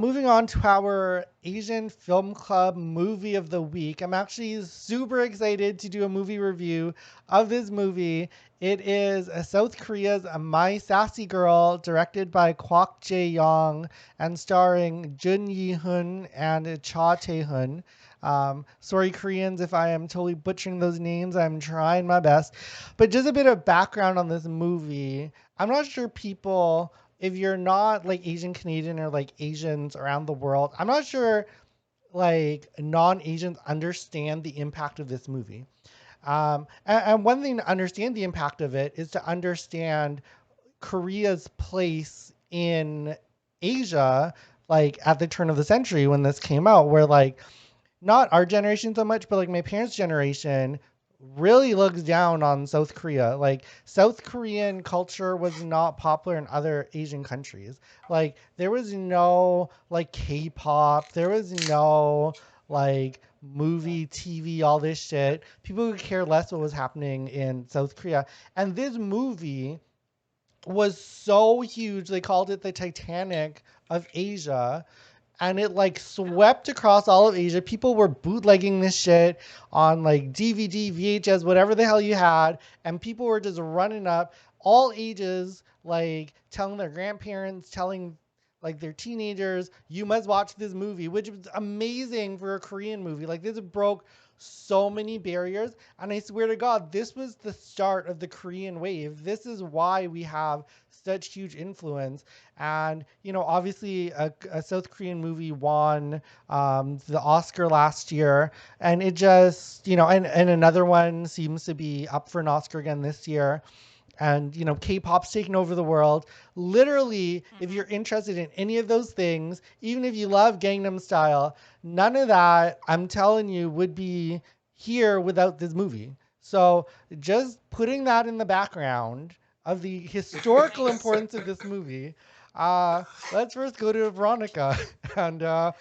Moving on to our Asian Film Club movie of the week. I'm actually super excited to do a movie review of this movie. It is South Korea's My Sassy Girl, directed by Kwak Jae-yong and starring Jun Ji-hyun and Tae-hyun. Sorry, Koreans, if I am totally butchering those names. I'm trying my best. But just a bit of background on this movie. I'm not sure people, if you're not like Asian Canadian or like Asians around the world, I'm not sure like non-Asians understand the impact of this movie. And one thing to understand the impact of it is to understand Korea's place in Asia, like at the turn of the century when this came out, where like not our generation so much, but like my parents' generation really looks down on South Korea. Like South Korean culture was not popular in other Asian countries. Like there was no like K-pop, there was no like movie, TV, all this shit. People could care less what was happening in South Korea. And this movie was so huge. They called it the Titanic of Asia, and it like swept across all of Asia. People were bootlegging this shit on like DVD, VHS, whatever the hell you had, and people were just running up, all ages, like telling their grandparents, telling like their teenagers, you must watch this movie, which was amazing for a Korean movie. Like this broke so many barriers, and I swear to God, this was the start of the Korean wave. This is why we have such huge influence. And obviously a South Korean movie won the Oscar last year, and it just and another one seems to be up for an Oscar again this year. And K-pop's taken over the world. Literally, if you're interested in any of those things, even if you love Gangnam Style, none of that, I'm telling you, would be here without this movie. So just putting that in the background of the historical importance of this movie, let's first go to Veronica. And are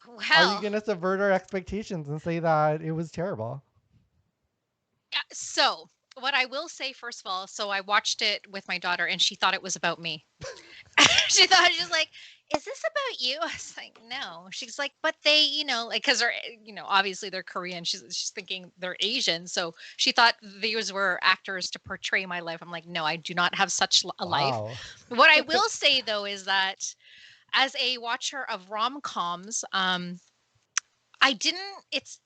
you Well, going to subvert our expectations and say that it was terrible? yeah, so what I will say first of all, so I watched it with my daughter and she thought it was about me. She's like, "Is this about you?" I was like, "No." She's like, "But they, like, because they're, obviously they're Korean. She's thinking they're Asian, so she thought these were actors to portray my life." I'm like, "No, I do not have such a life." Wow. What I will say though is that as a watcher of rom-coms, I didn't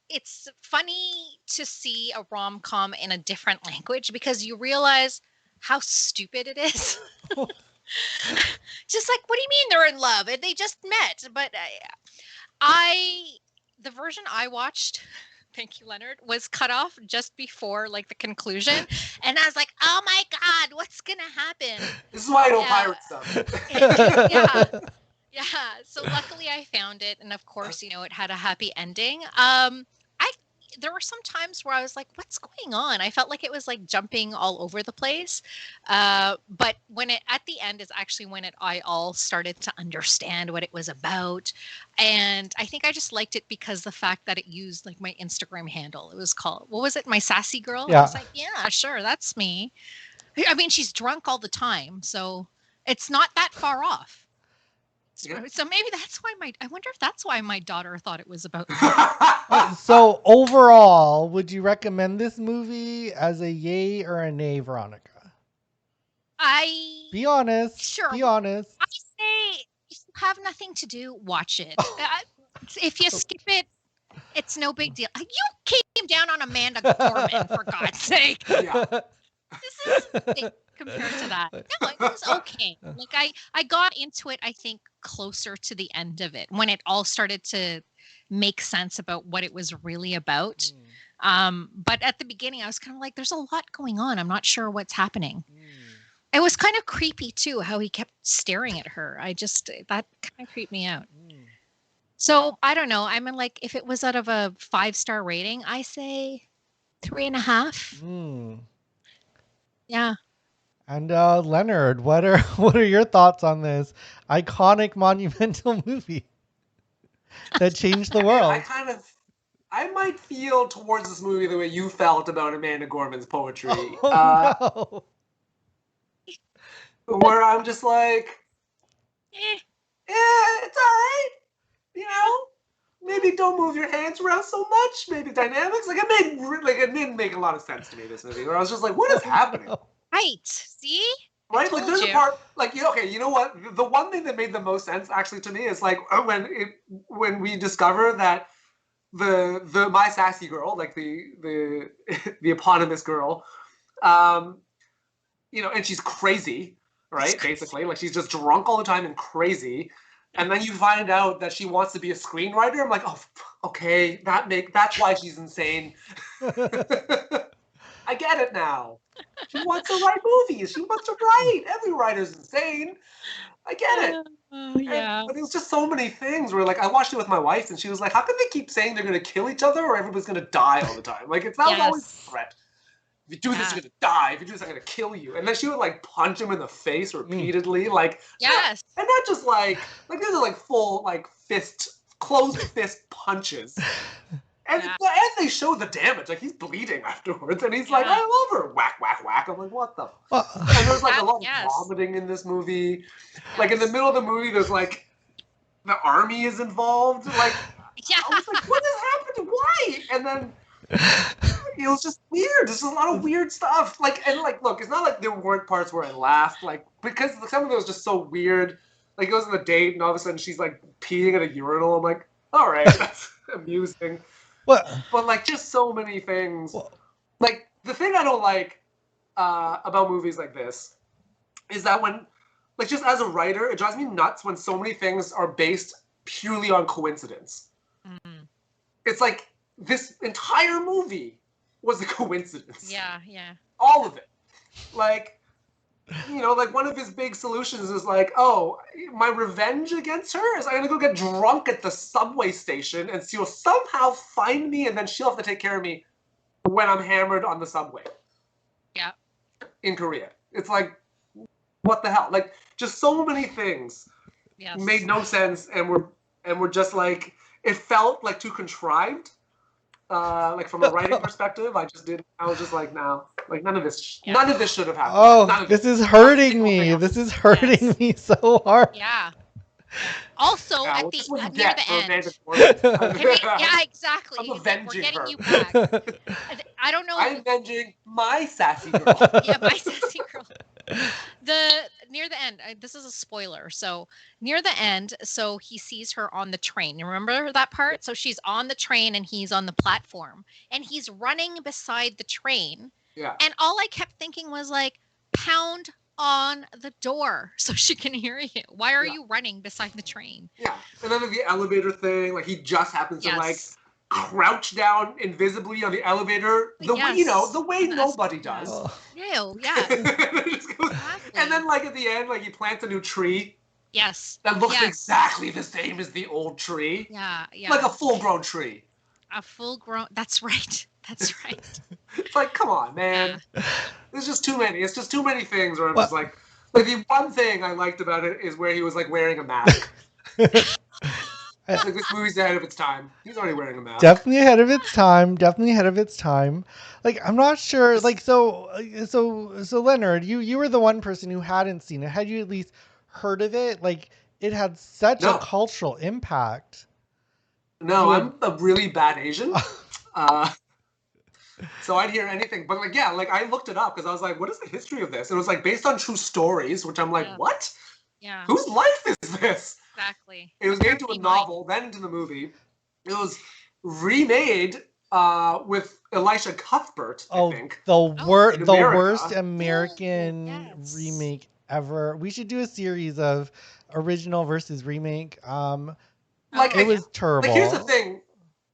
it's funny to see a rom-com in a different language because you realize how stupid it is. Just like, what do you mean they're in love? And they just met. But I the version I watched, thank you, Leonard, was cut off just before like the conclusion, and I was like, oh my god, what's gonna happen? This is why I don't Uh, pirate stuff. yeah, yeah. So luckily I found it, and of course, it had a happy ending. I There were some times where I was like, "What's going on?" I felt like it was like jumping all over the place. But when it at the end is actually when I all started to understand what it was about, and I think I just liked it because the fact that it used like my Instagram handle. It was called, what was it? My Sassy Girl. I was Yeah. like, "Yeah, sure, that's me." I mean, she's drunk all the time, so it's not that far off. Yeah. So maybe that's why I wonder if that's why my daughter thought it was about me. So overall, would you recommend this movie as a yay or a nay, Veronica? I Be honest. Sure. Be honest. I say if you have nothing to do, watch it. If you skip it, it's no big deal. You came down on Amanda Gorman for God's sake. Yeah. This is nothing compared to that. No, it was okay. Like I got into it, I think, closer to the end of it when it all started to make sense about what it was really about. Mm, But at the beginning, I was kind of like, "There's a lot going on. I'm not sure what's happening." mm, It was kind of creepy too, how he kept staring at her. That kind of creeped me out. mm. So I don't know. I mean, like, if it was out of a 5-star rating, I say 3.5. Mm. Yeah. And Leonard, what are what are your thoughts on this iconic monumental movie that changed the I world? kind of, I might feel towards this movie the way you felt about Amanda Gorman's poetry, Oh no. where I'm just like, Eh. it's all right. You know, maybe don't move your hands around so much. Maybe dynamics. Like it didn't make a lot of sense to me, this movie. Where I was just like, what is happening? Right. See? Right? Like there's a part like okay, you know what? The one thing that made the most sense actually to me is like when we discover that the My Sassy Girl, like the the eponymous girl, you know, and she's crazy, right? Basically, like she's just drunk all the time and crazy. And then you find out that she wants to be a screenwriter. I'm like, oh, okay, that's why she's insane. I get it now. She wants to write movies. She wants to write. Every writer's insane. I get it. Yeah. But there's just so many things where, like, I watched it with my wife, and she was like, "How can they keep saying they're going to kill each other, or everybody's going to die all the time? Like, it's not always a threat. If you do this, you're going to die. If you do this, I'm going to kill you." And then she would like punch him in the face repeatedly, like yes, and not just like these are like full like closed fist punches. And, and they show the damage. Like, he's bleeding afterwards. And he's like, I love her. Whack, whack, whack. I'm like, what the And there's, like, a lot of vomiting in this movie. Like, in the middle of the movie, there's, like, the army is involved. Like, I was like, what is happening? Why? And then it was just weird. There's a lot of weird stuff. Like, and, like, look, it's not like there weren't parts where I laughed. Like, because some of it was just so weird. Like, he goes on a date, and all of a sudden she's, like, peeing at a urinal. I'm like, all right, that's amusing. But like, just so many things. Like, the thing I don't like about movies like this is that when, like, just as a writer, it drives me nuts when so many things are based purely on coincidence. Mm-hmm. It's like this entire movie was a coincidence. Yeah. All of it. Like, you know, like, one of his big solutions is like, oh, my revenge against her is I'm gonna go get drunk at the subway station and she'll somehow find me and then she'll have to take care of me when I'm hammered on the subway. Yeah. In Korea. It's like, what the hell? Like, just so many things made no sense and were just like, it felt like too contrived. Like, from a writing perspective, I was just like, no, like, none of this should have happened. Oh, this is hurting me. This is hurting me so hard. Yeah. Also, near the end. Yeah, exactly. I'm avenging we're getting her. you back. I don't know. I'm avenging my sassy girl. Yeah, my sassy girl. Near the end, this is a spoiler. So near the end, so he sees her on the train. You remember that part? So she's on the train and he's on the platform and he's running beside the train. Yeah. And all I kept thinking was like, pound on the door so she can hear you. Why are you running beside the train? Yeah. And then the elevator thing, like, he just happens to like crouch down invisibly on the elevator the way nobody does. Yeah. And then, like, at the end, like, he plants a new tree. Yes. That looks exactly the same as the old tree. Yeah. Like a full-grown tree. That's right. That's right. It's like, come on, man. There's just too many. It's just too many things where I'm just like the one thing I liked about it is where he was like wearing a mask. Like, this movie's ahead of its time. He's already wearing a mask. Definitely ahead of its time. Like, I'm not sure. Like, so Leonard, you were the one person who hadn't seen it. Had you at least heard of it? Like, it had such a cultural impact. No, I'm a really bad Asian. So I'd hear anything. But, like, I looked it up because I was like, what is the history of this? It was, like, based on true stories, which I'm like, what? Yeah. Whose life is this? Exactly. It was made into a novel, then into the movie. It was remade with Elisha Cuthbert, I think. The worst American remake ever. We should do a series of original versus remake. It was terrible. Like, here's the thing.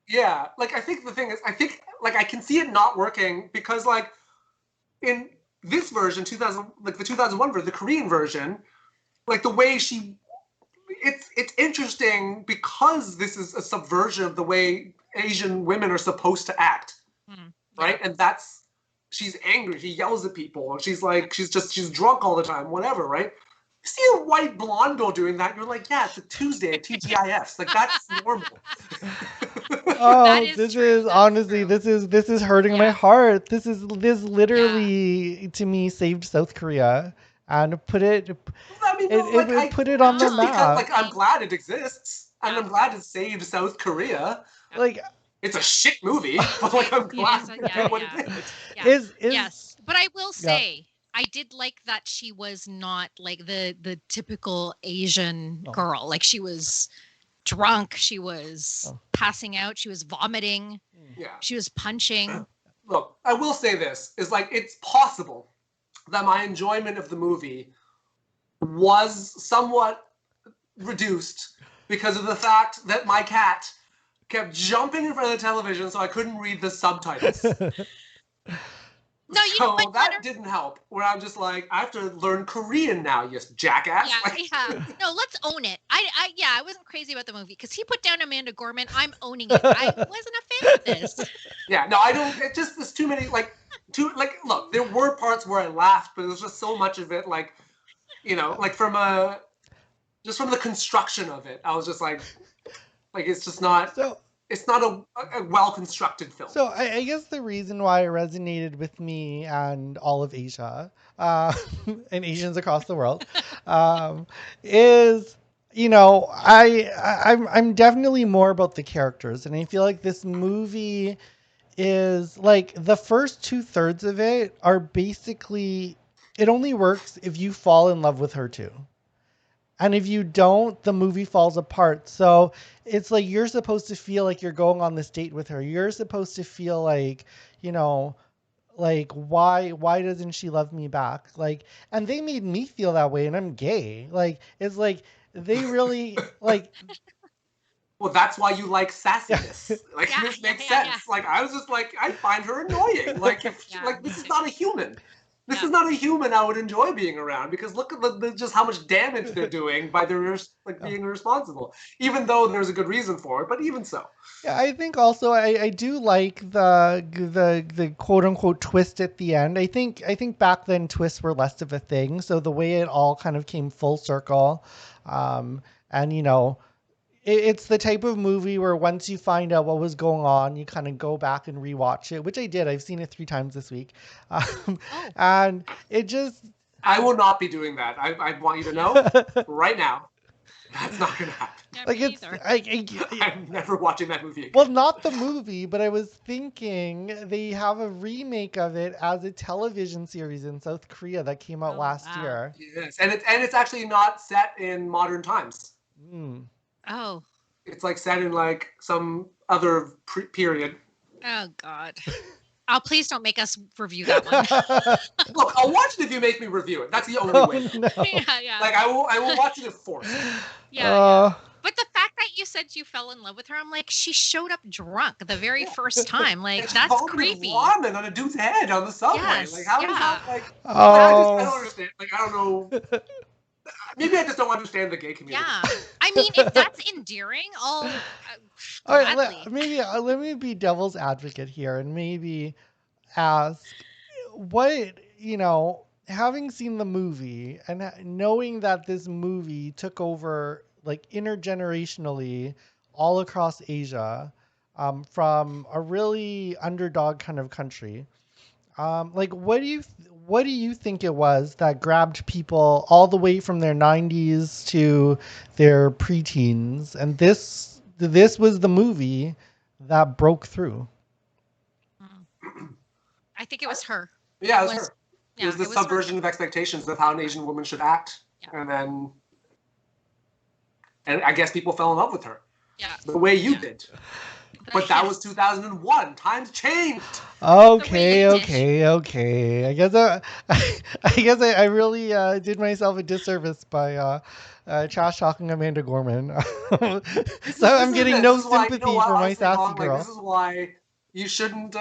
Yeah, like, I think the thing is, I can see it not working because, like, in this version, the 2001 version, the Korean version, like, the way it's interesting because this is a subversion of the way Asian women are supposed to act, right? And she's angry, she yells at people, she's drunk all the time, whatever, right? You see a white blonde girl doing that, you're like, yeah, it's a Tuesday at TGIF. Like, that's normal. This is hurting my heart. This literally to me saved South Korea and put it I mean, no, it put it on the just because map. like I'm glad it exists and Yeah. I'm glad it saved South Korea. Like It's a shit movie, but like I'm glad a- it yeah, did what yeah. it did. Yeah. is Yes, but I will Yeah. say I did like that she was not like the typical Asian Oh. girl. Like she was drunk, she was Oh. passing out, she was vomiting, Yeah. she was punching. Look, I will say this is like it's possible that my enjoyment of the movie was somewhat reduced because of the fact that my cat kept jumping in front of the television so I couldn't read the subtitles. No, you know So what, that Connor? didn't help. Where I'm just like, I have to learn Korean now, you jackass. Yeah, Like, yeah. No, let's own it. I wasn't crazy about the movie because he put down Amanda Gorman. I'm owning it. I wasn't a fan of this. yeah, no, I don't. It just there's too many look, there were parts where I laughed, but there's just so much of it like, like from the construction of it, I was just like it's just not. So It's not a well-constructed film. So I guess the reason why it resonated with me and all of Asia, and Asians across the world, is I'm definitely more about the characters, and I feel like this movie is like the first 2/3 of it are basically it only works if you fall in love with her too. And if you don't, the movie falls apart. So it's like you're supposed to feel like you're going on this date with her. You're supposed to feel like, like why doesn't she love me back? Like, and they made me feel that way, and I'm gay. Like, it's like they really like. Well, that's why you like sassiness. Like Yeah, this makes yeah, sense. yeah. Like I was just like, I find her annoying. Like if Yeah, like me this is too. not a human. This Yeah. is not a human I would enjoy being around because look at just how much damage they're doing by their being irresponsible. Even though there's a good reason for it, but even so. Yeah, I think also I do like the quote unquote twist at the end. I think back then twists were less of a thing. So the way it all kind of came full circle, and it's the type of movie where once you find out what was going on, you kind of go back and rewatch it, which I did. I've seen it 3 times this week, and it just. I will not be doing that. I want you to know right now. That's not going to happen. Yeah, Like me it's either. I'm never watching that movie again. Well, not the movie, but I was thinking they have a remake of it as a television series in South Korea that came out last wow. year. Yes, and it's actually not set in modern times. Mm. Oh. It's like set in like some other period. Oh God. Oh, please don't make us review that one. Look, I'll watch it if you make me review it. That's the only way. No. yeah. Like I will watch it if forced. Yeah. But the fact that you said you fell in love with her, I'm like, she showed up drunk the very first time. Like, And she that's vomited creepy. ramen on a dude's head on the subway. Yes, Like how is yeah. that like? Oh. I don't understand. Like I don't know. Maybe I just don't understand the gay community. Yeah. I mean, if that's endearing, I'll All right, gladly. let me be devil's advocate here and maybe ask what, having seen the movie and knowing that this movie took over like intergenerationally all across Asia, from a really underdog kind of country. Like, what do you think it was that grabbed people all the way from their 90s to their preteens, and this was the movie that broke through? I think it was her. Yeah, it was her. Yeah, it was the subversion of expectations of how an Asian woman should act, and I guess people fell in love with her. Yeah. The way you did. But that was 2001. Times changed. Okay. I guess I really did myself a disservice by trash talking Amanda Gorman. So I'm getting no sympathy for My Sassy Girl. This is why you shouldn't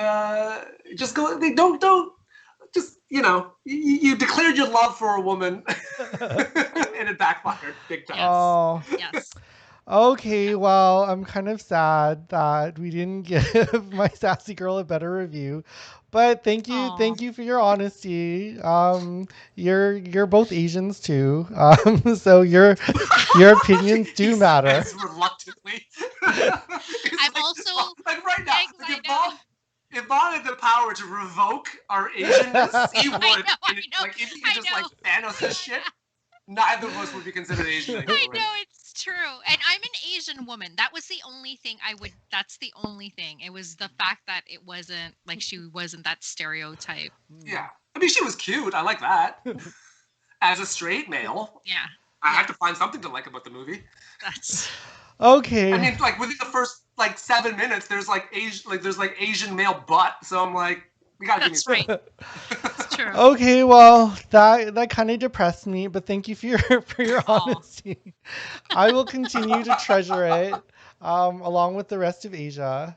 just go. Don't just you declared your love for a woman and it backfired big time. Oh. Yes. Okay, well, I'm kind of sad that we didn't give My Sassy Girl a better review, but thank you for your honesty. You're both Asians too, so your opinions do matter. Reluctantly. I'm also like right now. Like if wanted the power to revoke our Asianness, he would. I know. Like if he I just know. like Thanos this shit, neither of us would be considered Asian anymore. I know, it's true. And I'm an Asian woman. That was the only thing that's the only thing. It was the fact that it wasn't like she wasn't that stereotype. Yeah. I mean, she was cute. I like that. As a straight male, Yeah. I had to find something to like about the movie. That's Okay. I mean, like within the first like 7 minutes, there's like Asian male butt. So I'm like, we gotta give me that's some. right. That's true. Okay, well, that kind of depressed me, but thank you for your Aw. honesty. I will continue to treasure it, along with the rest of Asia.